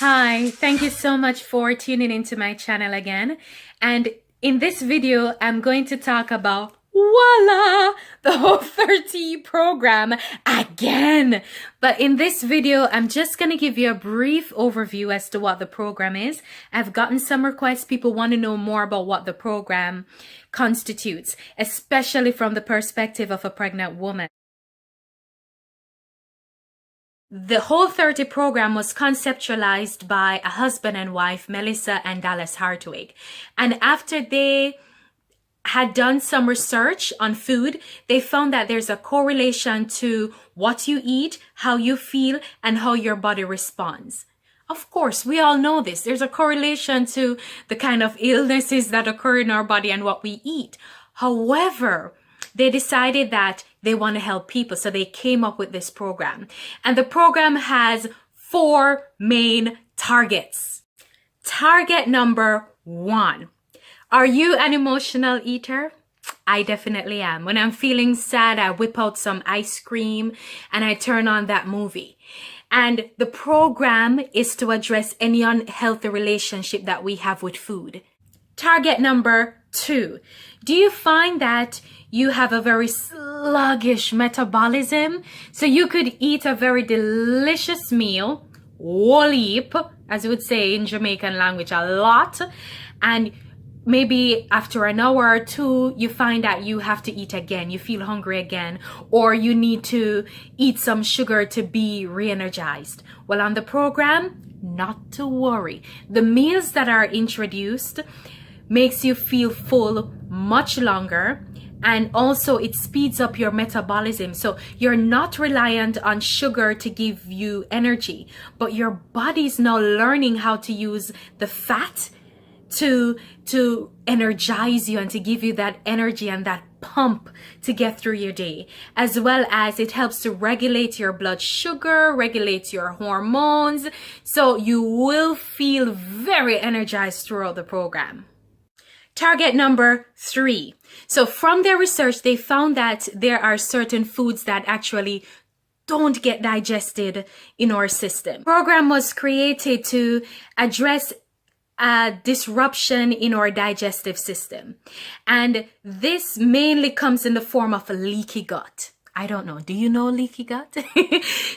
Hi, thank you so much for tuning into my channel again. And in this video, I'm going to talk about voila, the Whole30 program again. But in this video, I'm just going to give you a brief overview as to what the program is. I've gotten some requests. People want to know more about what the program constitutes, especially from the perspective of a pregnant woman. The Whole30 program was conceptualized by a husband and wife, Melissa and Dallas Hartwig. And after they had done some research on food, they found that there's a correlation to what you eat, how you feel, and how your body responds. Of course, we all know this. There's a correlation to the kind of illnesses that occur in our body and what we eat. However, they decided that they want to help people, so they came up with this program. And the program has 4 main targets. Target number 1. Are you an emotional eater? I definitely am. When I'm feeling sad, I whip out some ice cream and I turn on that movie. And the program is to address any unhealthy relationship that we have with food. Target number 2. Do you find that you have a very sluggish metabolism? So you could eat a very delicious meal, whole heap, as you would say in Jamaican language, a lot. And maybe after an hour or two, you find that you have to eat again. You feel hungry again, or you need to eat some sugar to be re-energized. Well, on the program, not to worry. The meals that are introduced makes you feel full much longer, and also it speeds up your metabolism. So you're not reliant on sugar to give you energy, but your body's now learning how to use the fat to energize you and to give you that energy and that pump to get through your day, as well as it helps to regulate your blood sugar, regulate your hormones, so you will feel very energized throughout the program. Target number 3. So from their research, they found that there are certain foods that actually don't get digested in our system. The program was created to address a disruption in our digestive system. And this mainly comes in the form of a leaky gut. I don't know. Do you know leaky gut?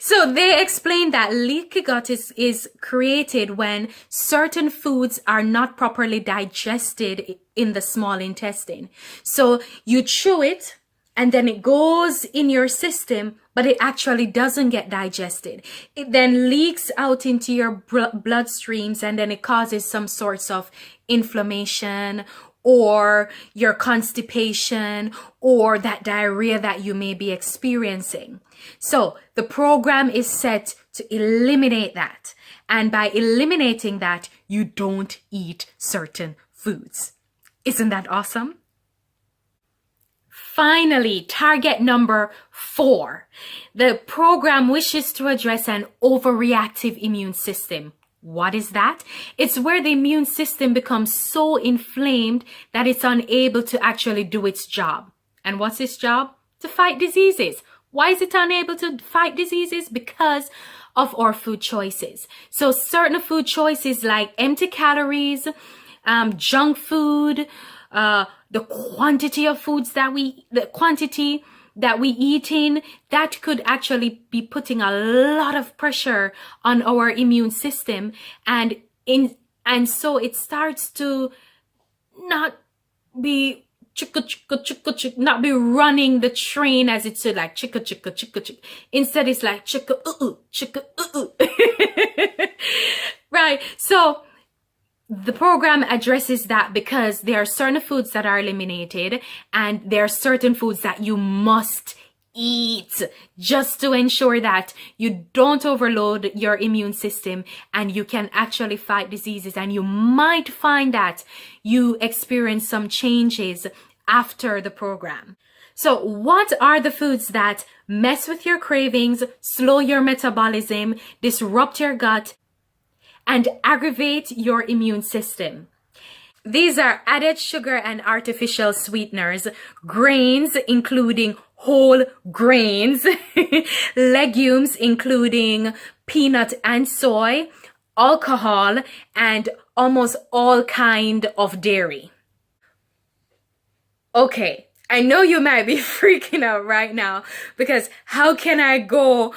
So they explain that leaky gut is created when certain foods are not properly digested in the small intestine. So you chew it and then it goes in your system, but it actually doesn't get digested. It then leaks out into your bloodstreams, and then it causes some sorts of inflammation, or your constipation, or that diarrhea that you may be experiencing. So the program is set to eliminate that. And by eliminating that, you don't eat certain foods. Isn't that awesome? Finally, target number 4. The program wishes to address an overreactive immune system. What is that? It's where the immune system becomes so inflamed that it's unable to actually do its job. And what's its job? To fight diseases. Why is it unable to fight diseases? Because of our food choices. So certain food choices like empty calories, junk food, the quantity of foods that we eat in, that could actually be putting a lot of pressure on our immune system, and so it starts to not be not be running the train as it should, like chicka chicka chicka chicka. Instead it's like chicka chicka right. So the program addresses that, because there are certain foods that are eliminated and there are certain foods that you must eat just to ensure that you don't overload your immune system and you can actually fight diseases. And you might find that you experience some changes after the program. So what are the foods that mess with your cravings, slow your metabolism, disrupt your gut, and aggravate your immune system? These are added sugar and artificial sweeteners, grains including whole grains, legumes including peanut and soy, alcohol, and almost all kind of dairy. Okay, I know you might be freaking out right now, because how can I go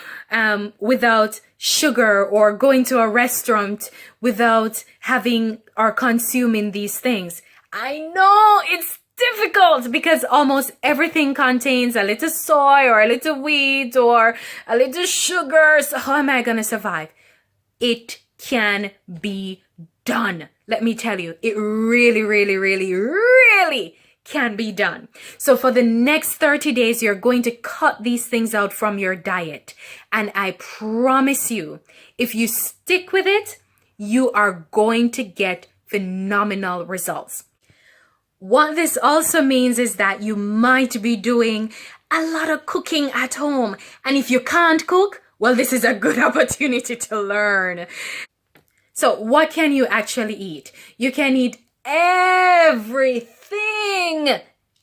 without sugar, or going to a restaurant without having or consuming these things? I know it's difficult, because almost everything contains a little soy or a little wheat or a little sugar. So how am I going to survive? It can be done. Let me tell you, it really, really, really, really can be done. So for the next 30 days, you're going to cut these things out from your diet. And I promise you, if you stick with it, you are going to get phenomenal results. What this also means is that you might be doing a lot of cooking at home. And if you can't cook, well, this is a good opportunity to learn. So what can you actually eat? You can eat everything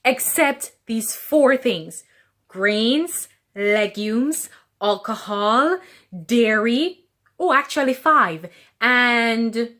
except these 4 things: grains, legumes, alcohol, dairy, actually 5, and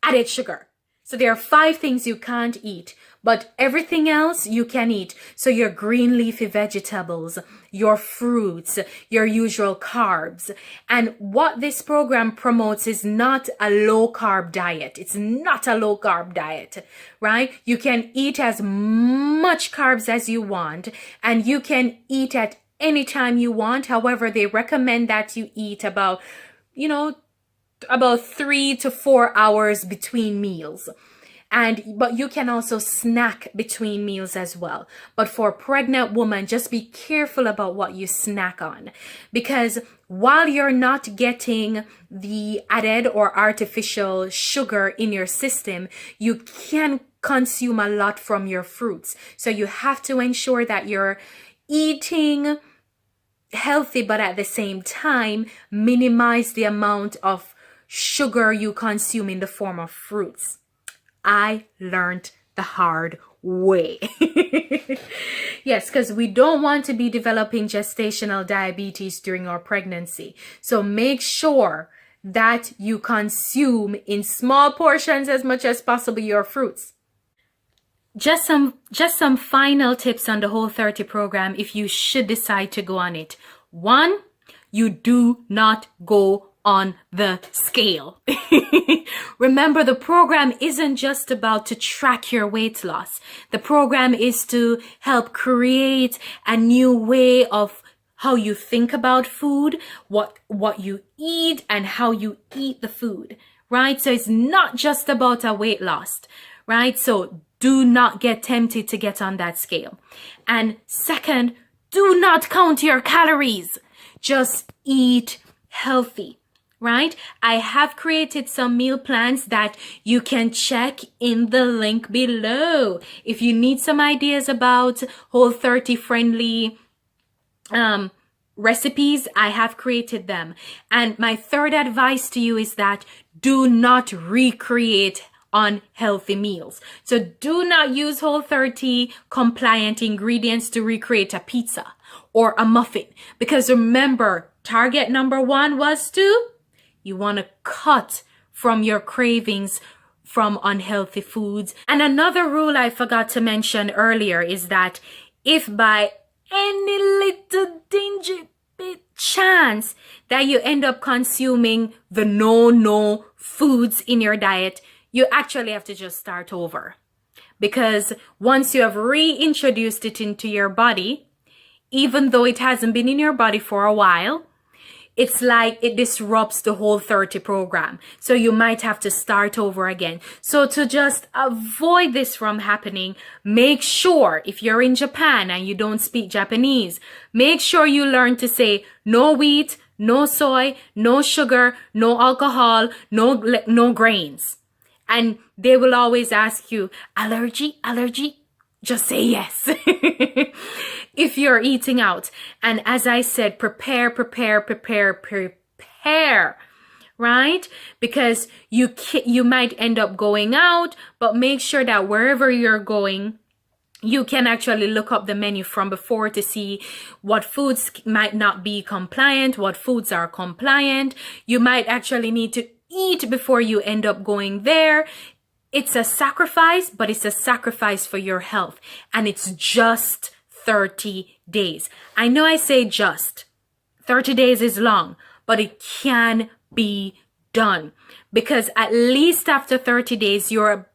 added sugar. So there are 5 things you can't eat, but everything else you can eat. So your green leafy vegetables, your fruits, your usual carbs. And what this program promotes is not a low carb diet. It's not a low carb diet, right? You can eat as much carbs as you want, and you can eat at any time you want. However, they recommend that you eat about 3 to 4 hours between meals. But you can also snack between meals as well. But for a pregnant woman, just be careful about what you snack on, because while you're not getting the added or artificial sugar in your system, you can consume a lot from your fruits. So you have to ensure that you're eating healthy, but at the same time, minimize the amount of sugar you consume in the form of fruits. I learned the hard way. Yes, because we don't want to be developing gestational diabetes during our pregnancy. So make sure that you consume in small portions as much as possible your fruits. Just some final tips on the Whole30 program if you should decide to go on it. 1, you do not go on the scale. Remember, the program isn't just about to track your weight loss. The program is to help create a new way of how you think about food, what you eat, and how you eat the food, right? So it's not just about a weight loss, right? So do not get tempted to get on that scale. And second, do not count your calories. Just eat healthy. Right? I have created some meal plans that you can check in the link below. If you need some ideas about Whole30 friendly recipes, I have created them. And my third advice to you is that do not recreate unhealthy meals. So do not use Whole30 compliant ingredients to recreate a pizza or a muffin. Because remember, target number 1 was you want to cut from your cravings from unhealthy foods. And another rule I forgot to mention earlier is that if by any little dingy bit chance that you end up consuming the no foods in your diet, you actually have to just start over. Because once you have reintroduced it into your body, even though it hasn't been in your body for a while, it's like it disrupts the Whole30 program. So you might have to start over again. So to just avoid this from happening, make sure if you're in Japan and you don't speak Japanese, make sure you learn to say no wheat, no soy, no sugar, no alcohol, no grains. And they will always ask you, allergy? Just say yes. If you're eating out. And as I said, prepare, right? Because you might end up going out, but make sure that wherever you're going, You can actually look up the menu from before to see what foods might not be compliant, what foods are compliant. You might actually need to eat before you end up going there. It's a sacrifice, but it's a sacrifice for your health. And it's just 30 days. I know I say just. 30 days is long, but it can be done. Because at least after 30 days, you're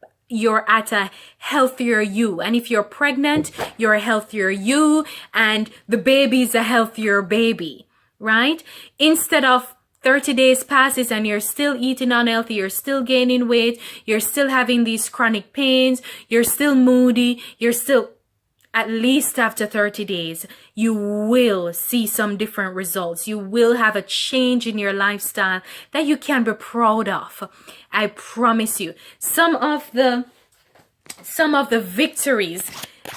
at a healthier you. And if you're pregnant, you're a healthier you, and the baby's a healthier baby, right? Instead of 30 days passes and you're still eating unhealthy, you're still gaining weight, you're still having these chronic pains, you're still moody, at least after 30 days, you will see some different results. You will have a change in your lifestyle that you can be proud of. I promise you. Some of the victories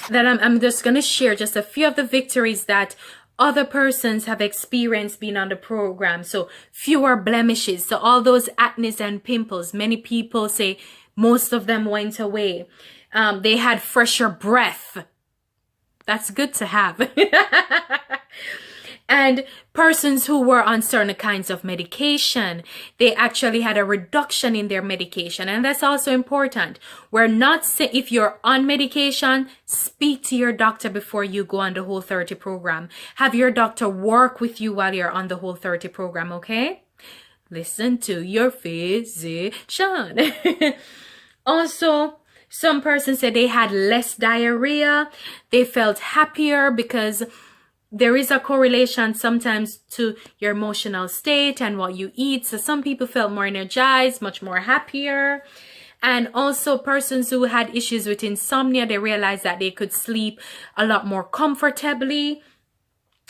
that I'm just going to share, just a few of the victories that other persons have experienced being on the program. So fewer blemishes. So all those acne and pimples, many people say most of them went away. They had fresher breath. That's good to have. And persons who were on certain kinds of medication, they actually had a reduction in their medication. And that's also important. We're not saying if you're on medication, speak to your doctor before you go on the Whole30 program. Have your doctor work with you while you're on the Whole30 program, okay? Listen to your physician. Also, some persons said they had less diarrhea. They felt happier because there is a correlation sometimes to your emotional state and what you eat. So some people felt more energized, much more happier. And also persons who had issues with insomnia, they realized that they could sleep a lot more comfortably,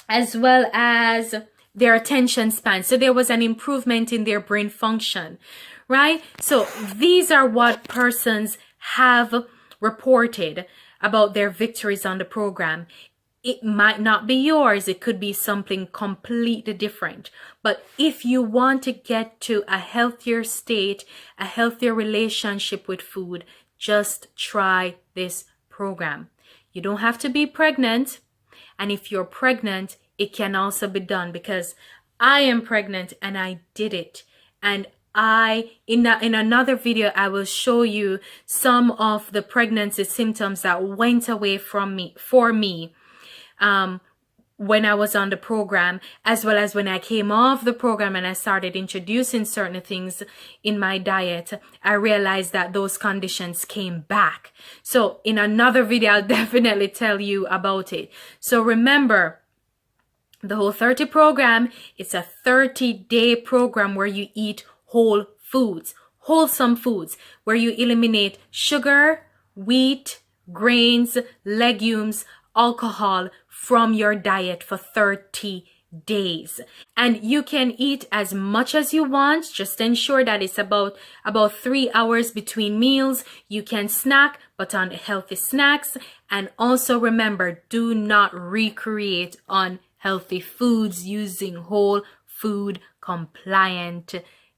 as well as their attention span. So there was an improvement in their brain function, right? So these are what persons have reported about their victories on the program. It might not be yours. It could be something completely different. But if you want to get to a healthier state, a healthier relationship with food, just try this program. You don't have to be pregnant. And if you're pregnant, it can also be done, because I am pregnant and I did it. And in another video, I will show you some of the pregnancy symptoms that went away for me when I was on the program, as well as when I came off the program and I started introducing certain things in my diet. I realized that those conditions came back. So in another video, I'll definitely tell you about it. So remember, the Whole30 program, it's a 30-day program where you eat whole foods, wholesome foods, where you eliminate sugar, wheat, grains, legumes, alcohol from your diet for 30 days. And you can eat as much as you want. Just ensure that it's about 3 hours between meals. You can snack, but on healthy snacks. And also remember, do not recreate unhealthy foods using whole food compliant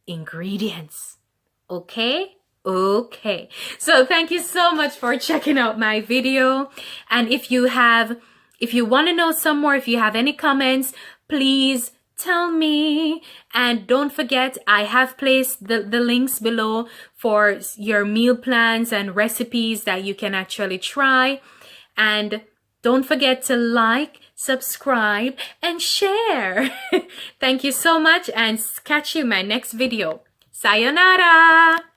ingredients. Okay? Okay. So thank you so much for checking out my video. And if you want to know some more, if you have any comments, please tell me. And don't forget, I have placed the links below for your meal plans and recipes that you can actually try. And don't forget to like, subscribe, and share. Thank you so much, and catch you in my next video. Sayonara!